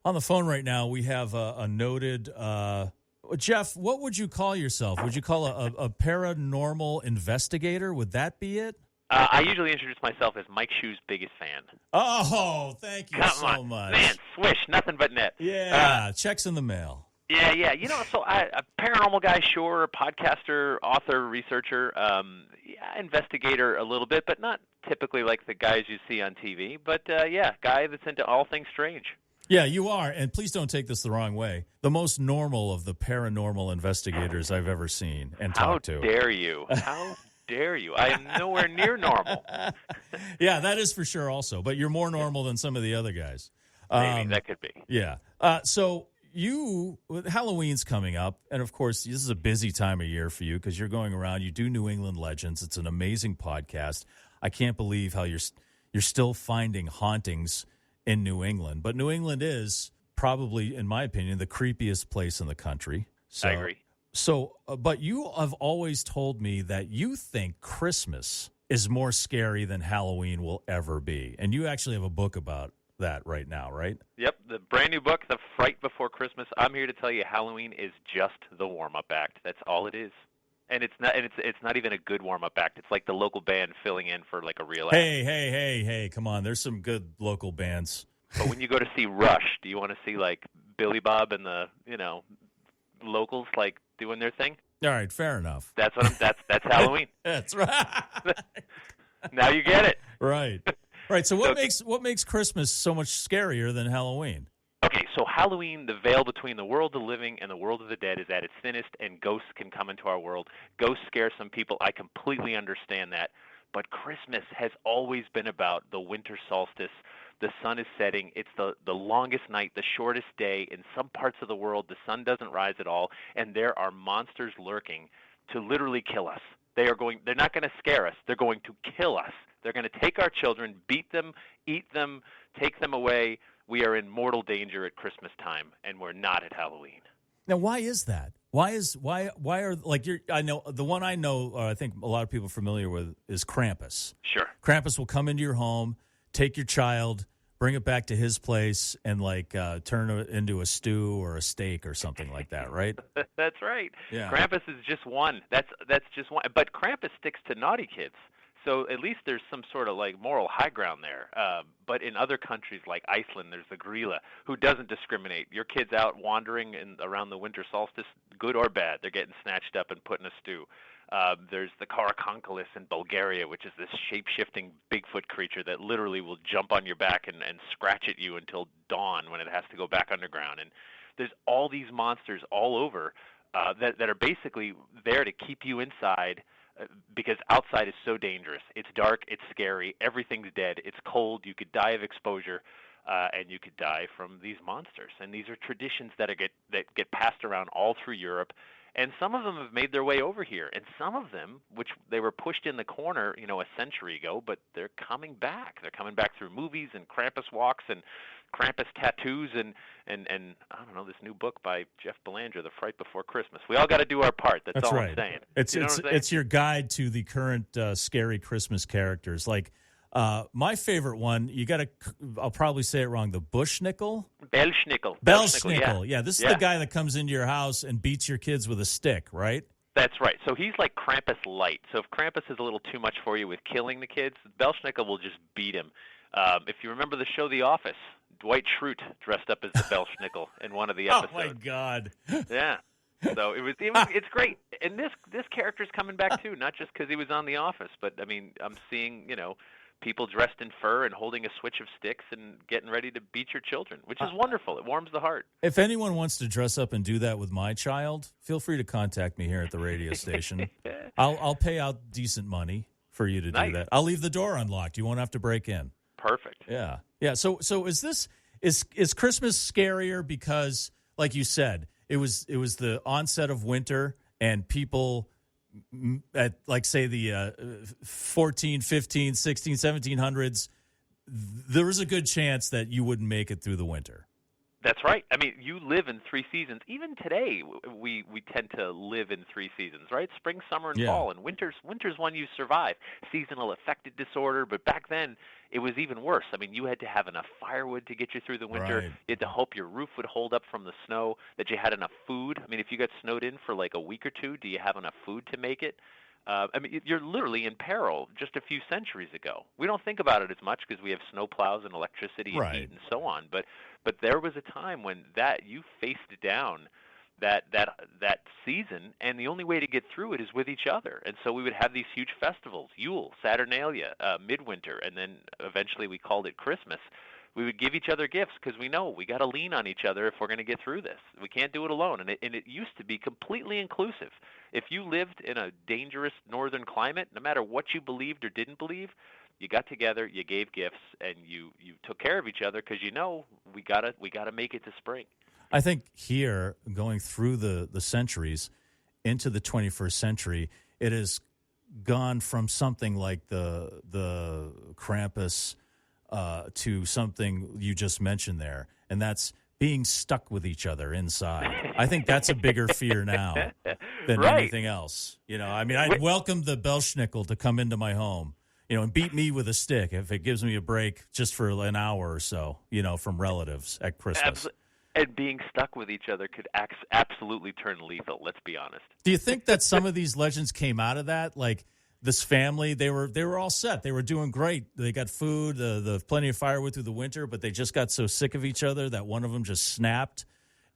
On the phone right now, we have a noted Jeff. What would you call yourself? Would you call a paranormal investigator? Would that be it? I usually introduce myself as Mike Hsu's biggest fan. Oh, thank you so much. Man, swish, nothing but net. Yeah, checks in the mail. Yeah. So a paranormal guy, sure, podcaster, author, researcher, investigator a little bit, but not typically like the guys you see on TV. But, guy that's into all things strange. Yeah, you are. And please don't take this the wrong way. The most normal of the paranormal investigators I've ever seen and talked to. How dare you? How dare you? I am nowhere near normal. Yeah, that is for sure also. But you're more normal than some of the other guys. Maybe, that could be. Yeah. So Halloween's coming up. And, of course, this is a busy time of year for you because you're going around. You do New England Legends. It's an amazing podcast. I can't believe how you're still finding hauntings in New England. But New England is probably, in my opinion, the creepiest place in the country. So, I agree. So, but you have always told me that you think Christmas is more scary than Halloween will ever be. And you actually have a book about that right now, right? Yep, the brand new book, The Fright Before Christmas. I'm here to tell you Halloween is just the warm-up act. That's all it is. And it's not even a good warm-up act. It's like the local band filling in for like a real act. Hey, come on. There's some good local bands. But when you go to see Rush, do you want to see like Billy Bob and the, locals like doing their thing? All right, fair enough. That's that's Halloween. That's right. Now you get it. Right. Right. So what makes Christmas so much scarier than Halloween? Okay, so Halloween, the veil between the world of the living and the world of the dead is at its thinnest, and ghosts can come into our world. Ghosts scare some people. I completely understand that. But Christmas has always been about the winter solstice. The sun is setting. It's the longest night, the shortest day. In some parts of the world, the sun doesn't rise at all, and there are monsters lurking to literally kill us. They're not going to scare us. They're going to kill us. They're going to take our children, beat them, eat them, take them away. We are in mortal danger at Christmas time, and we're not at Halloween. Now, why is that? Why are like I know the one I know. I think a lot of people are familiar with is Krampus. Sure. Krampus will come into your home, take your child, bring it back to his place, and turn it into a stew or a steak or something like that. Right? That's right. Yeah. Krampus is just one. That's just one. But Krampus sticks to naughty kids. So at least there's some sort of like moral high ground there. But in other countries like Iceland, there's the gorilla who doesn't discriminate. Your kid's out wandering around the winter solstice, good or bad, they're getting snatched up and put in a stew. There's the Karakonkalis in Bulgaria, which is this shape-shifting Bigfoot creature that literally will jump on your back and scratch at you until dawn when it has to go back underground. And there's all these monsters all over that are basically there to keep you inside. Because outside is so dangerous. It's dark, it's scary, everything's dead, it's cold, you could die of exposure, and you could die from these monsters. And these are traditions that get passed around all through Europe. And some of them have made their way over here. And some of them, which they were pushed in the corner, a century ago, but they're coming back. They're coming back through movies and Krampus walks and Krampus tattoos and I don't know, this new book by Jeff Belanger, The Fright Before Christmas. We all got to do our part. That's all right. I'm saying. It's your guide to the current scary Christmas characters. Like my favorite one, I'll probably say it wrong, the Bushnickel? Belschnickel. Yeah, this is the guy that comes into your house and beats your kids with a stick, right? That's right. So he's like Krampus light. So if Krampus is a little too much for you with killing the kids, Belschnickel will just beat him. If you remember the show The Office, Dwight Schrute dressed up as the Belschnickel in one of the episodes. Oh, my God. Yeah. So it's great. And this character's coming back, too, not just because he was on The Office, but, I mean, I'm seeing, people dressed in fur and holding a switch of sticks and getting ready to beat your children, which is wonderful. It warms the heart. If anyone wants to dress up and do that with my child, feel free to contact me here at the radio station. I'll pay out decent money for you to do that. I'll leave the door unlocked. You won't have to break in. Perfect. Yeah. So is Christmas scarier because, like you said, it was the onset of winter and people at, like, say, the 14, 15, 16, 1700s, there was a good chance that you wouldn't make it through the winter. That's right. I mean, you live in 3 seasons. Even today, we tend to live in 3 seasons, right? Spring, summer, and Yeah. fall. And winter's one you survive. Seasonal affective disorder, but back then it was even worse. I mean, you had to have enough firewood to get you through the winter. Right. You had to hope your roof would hold up from the snow. That you had enough food. I mean, if you got snowed in for like a week or two, do you have enough food to make it? I mean, you're literally in peril just a few centuries ago. We don't think about it as much because we have snow plows and electricity and heat Right. and so on. But there was a time when that you faced down that season, and the only way to get through it is with each other. And so we would have these huge festivals: Yule, Saturnalia, Midwinter, and then eventually we called it Christmas. We would give each other gifts because we know we got to lean on each other if we're going to get through this. We can't do it alone, and it used to be completely inclusive. If you lived in a dangerous northern climate, no matter what you believed or didn't believe, you got together, you gave gifts, and you took care of each other because we gotta make it to spring. I think here, going through the centuries into the 21st century, it has gone from something like the Krampus to something you just mentioned there, and that's being stuck with each other inside. I think that's a bigger fear now than Right. anything else. I mean, I'd welcome the Belschnickel to come into my home, and beat me with a stick if it gives me a break just for an hour or so, from relatives at Christmas. And being stuck with each other could absolutely turn lethal, let's be honest. Do you think that some of these legends came out of that? Like this family, they were all set. They were doing great. They got food, the plenty of firewood through the winter, but they just got so sick of each other that one of them just snapped,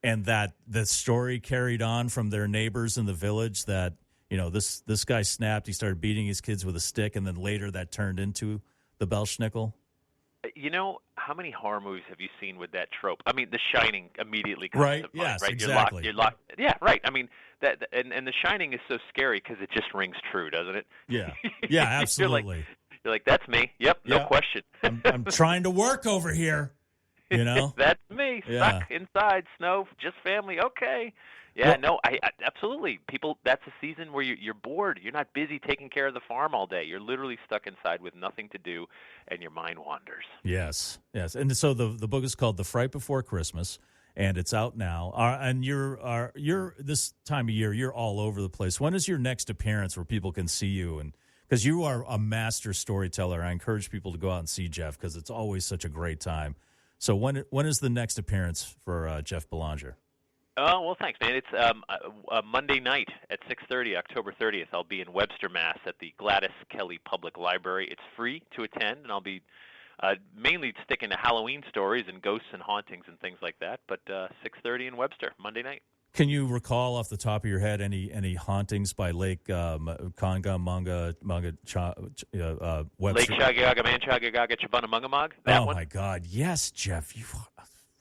and that the story carried on from their neighbors in the village that, this guy snapped. He started beating his kids with a stick, and then later that turned into the Belschnickel. How many horror movies have you seen with that trope? I mean, The Shining immediately comes Right. to mind, Yes, right? exactly. You're locked. Yeah, right. I mean, and The Shining is so scary because it just rings true, doesn't it? Yeah. Yeah, absolutely. you're like, that's me. Yep, no question. I'm trying to work over here, That's me, Yeah. stuck inside, snow, just family. Okay. Yeah, Well- I absolutely. People, that's a season where you're bored. You're not busy taking care of the farm all day. You're literally stuck inside with nothing to do, and your mind wanders. Yes. And so the book is called The Fright Before Christmas, and it's out now. And you're this time of year, you're all over the place. When is your next appearance where people can see you? And because you are a master storyteller, I encourage people to go out and see Jeff because it's always such a great time. So when is the next appearance for Jeff Belanger? Oh, well, thanks, man. It's Monday night at 6:30, October 30th. I'll be in Webster, Mass. at the Gladys Kelly Public Library. It's free to attend, and I'll be mainly sticking to Halloween stories and ghosts and hauntings and things like that. But 6:30 in Webster, Monday night. Can you recall off the top of your head any hauntings by Lake Conga, Manga, Webster? Lake Shagaga, Manchagaga, Chabunamungamog. That one. My God. Yes, Jeff.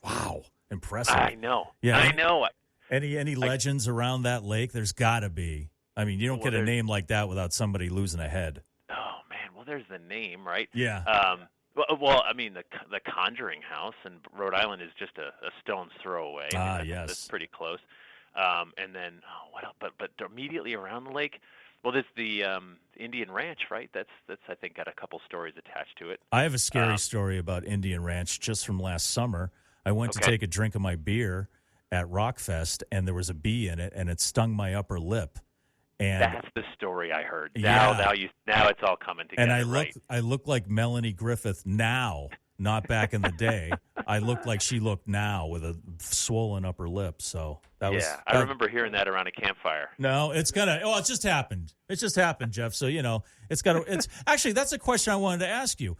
Wow. Impressive. I know. Yeah. I know. Any legends around that lake? There's got to be. I mean, you don't get a name like that without somebody losing a head. Oh, man. Well, there's the name, right? Yeah. Well, I mean, the Conjuring House in Rhode Island is just a stone's throw away. I mean, yes. That's pretty close. And then, what else? But immediately around the lake, well, there's the Indian Ranch, right? That's I think got a couple stories attached to it. I have a scary story about Indian Ranch just from last summer. I went to take a drink of my beer at Rockfest, and there was a bee in it, and it stung my upper lip. And that's the story I heard. Now it's all coming together. And I look like Melanie Griffith now, not back in the day. I look like she looked now with a swollen upper lip. So that was. Yeah, I remember hearing that around a campfire. No, it's gonna. Oh, it just happened. It just happened, Jeff. So it's got to. It's actually that's a question I wanted to ask you.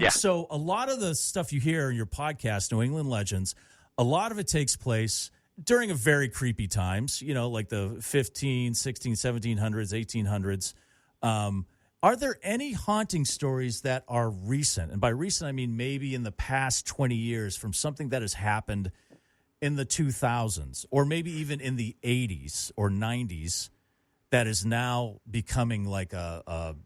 So a lot of the stuff you hear in your podcast, New England Legends, a lot of it takes place during a very creepy times, like the 15, 16, 1700s, 1800s. Are there any haunting stories that are recent? And by recent, I mean maybe in the past 20 years from something that has happened in the 2000s or maybe even in the 80s or 90s that is now becoming like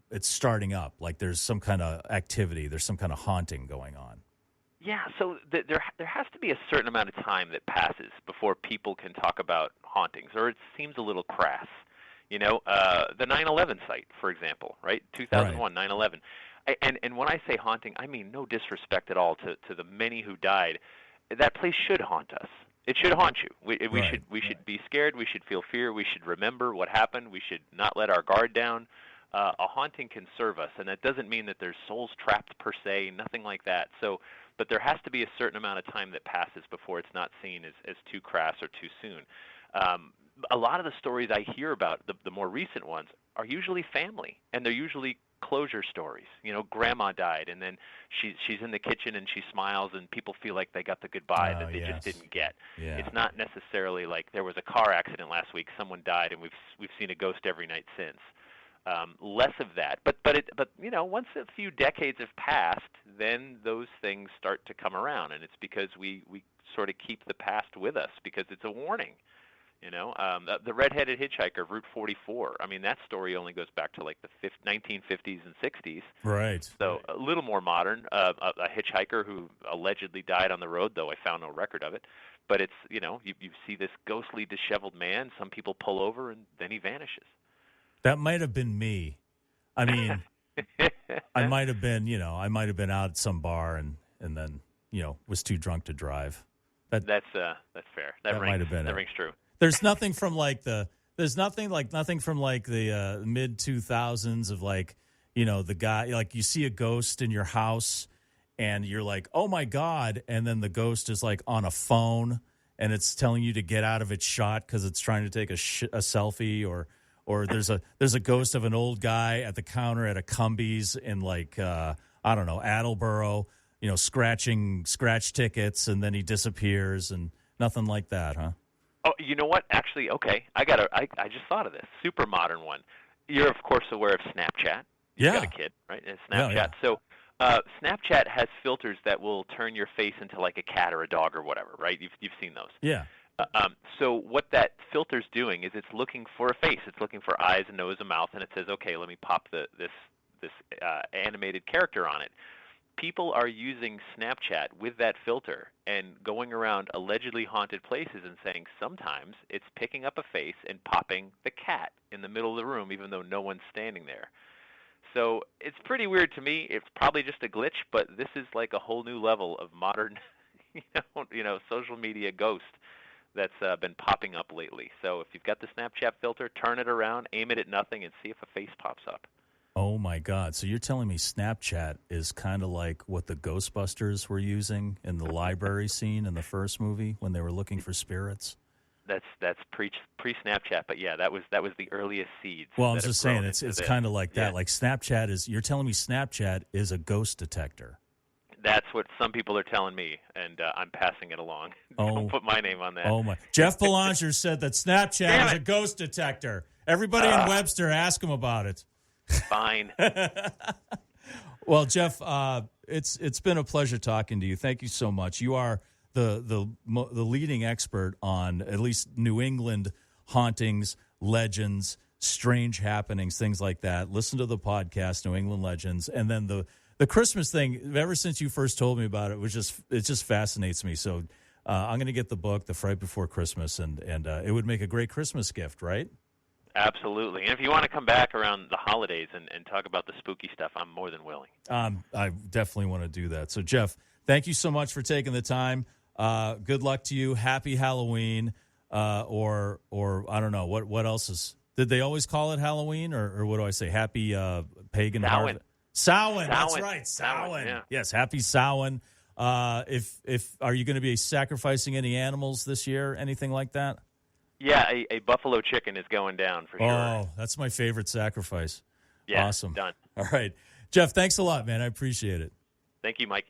it's starting up, like there's some kind of activity, there's some kind of haunting going on. Yeah, so there has to be a certain amount of time that passes before people can talk about hauntings, or it seems a little crass. The 9/11 site, for example, right? 2001, 9/11. And when I say haunting, I mean no disrespect at all to the many who died. that place should haunt us. It should haunt you. We Right. should be scared. We should feel fear. We should remember what happened. We should not let our guard down. A haunting can serve us, and that doesn't mean that there's souls trapped per se, nothing like that. So, but there has to be a certain amount of time that passes before it's not seen as too crass or too soon. A lot of the stories I hear about, the more recent ones, are usually family, and they're usually closure stories. You know, grandma died, and then she's in the kitchen and she smiles, and people feel like they got the goodbye that they just didn't get. Yeah. It's not necessarily like there was a car accident last week, someone died, and we've seen a ghost every night since. Less of that, but you know, once a few decades have passed, then those things start to come around, and it's because we sort of keep the past with us because it's a warning. You know, the redheaded hitchhiker, Route 44. I mean, that story only goes back to like the 1950s and 60s. Right. So a little more modern. A hitchhiker who allegedly died on the road, though I found no record of it. But it's, you know, you see this ghostly, disheveled man. Some people pull over, and then he vanishes. That might have been me. I mean, I might have been out at some bar and then, you know, was too drunk to drive. That's fair. That might have been that it. rings true. There's nothing from the mid 2000s of like, you know, the guy, like you see a ghost in your house and you're like, oh my God. And then the ghost is like on a phone and it's telling you to get out of its shot because it's trying to take a selfie, or there's a ghost of an old guy at the counter at a Cumbies in like, I don't know, Attleboro, you know, scratch tickets, and then he disappears, and nothing like that, huh? Oh, you know what? Actually, okay, I just thought of this super modern one. You're of course aware of Snapchat. You've got a kid, right? And Snapchat. Yeah. So Snapchat has filters that will turn your face into like a cat or a dog or whatever, right? You've seen those. Yeah. So what that filter's doing is it's looking for a face. It's looking for eyes, a nose, a mouth, and it says, okay, let me pop this animated character on it. People are using Snapchat with that filter and going around allegedly haunted places and saying sometimes it's picking up a face and popping the cat in the middle of the room even though no one's standing there. So it's pretty weird to me. It's probably just a glitch, but this is like a whole new level of modern, you know, social media ghost that's been popping up lately. So if you've got the Snapchat filter, turn it around, aim it at nothing, and see if a face pops up. Oh, my God. So you're telling me Snapchat is kind of like what the Ghostbusters were using in the library scene in the first movie when they were looking for spirits? That's pre-Snapchat, but yeah, that was the earliest seeds. Well, I'm just saying it's kind of like that. Yeah. Like Snapchat is, you're telling me Snapchat is a ghost detector. That's what some people are telling me, and I'm passing it along. Don't put my name on that. Oh, my. Jeff Belanger said that Snapchat is a ghost detector. Everybody in Webster, ask him about it. Fine. Well, Jeff, it's been a pleasure talking to you. Thank you so much. You are the leading expert on at least New England hauntings, legends, strange happenings, things like that. Listen to the podcast, New England Legends, and then the Christmas thing. Ever since you first told me about it, it just fascinates me. So I'm going to get the book, The Fright Before Christmas, and it would make a great Christmas gift, right? Absolutely. And if you want to come back around the holidays and talk about the spooky stuff, I'm more than willing. I definitely want to do that. So, Jeff, thank you so much for taking the time. Good luck to you. Happy Halloween. Or I don't know. What else is... Did they always call it Halloween? Or what do I say? Happy Pagan Harvest? Samhain. That's right. Samhain. Yeah. Yes, happy Samhain. If are you going to be sacrificing any animals this year? Anything like that? Yeah, a buffalo chicken is going down for sure. Oh, that's my favorite sacrifice. Yeah, awesome. Done. All right. Jeff, thanks a lot, man. I appreciate it. Thank you, Mike.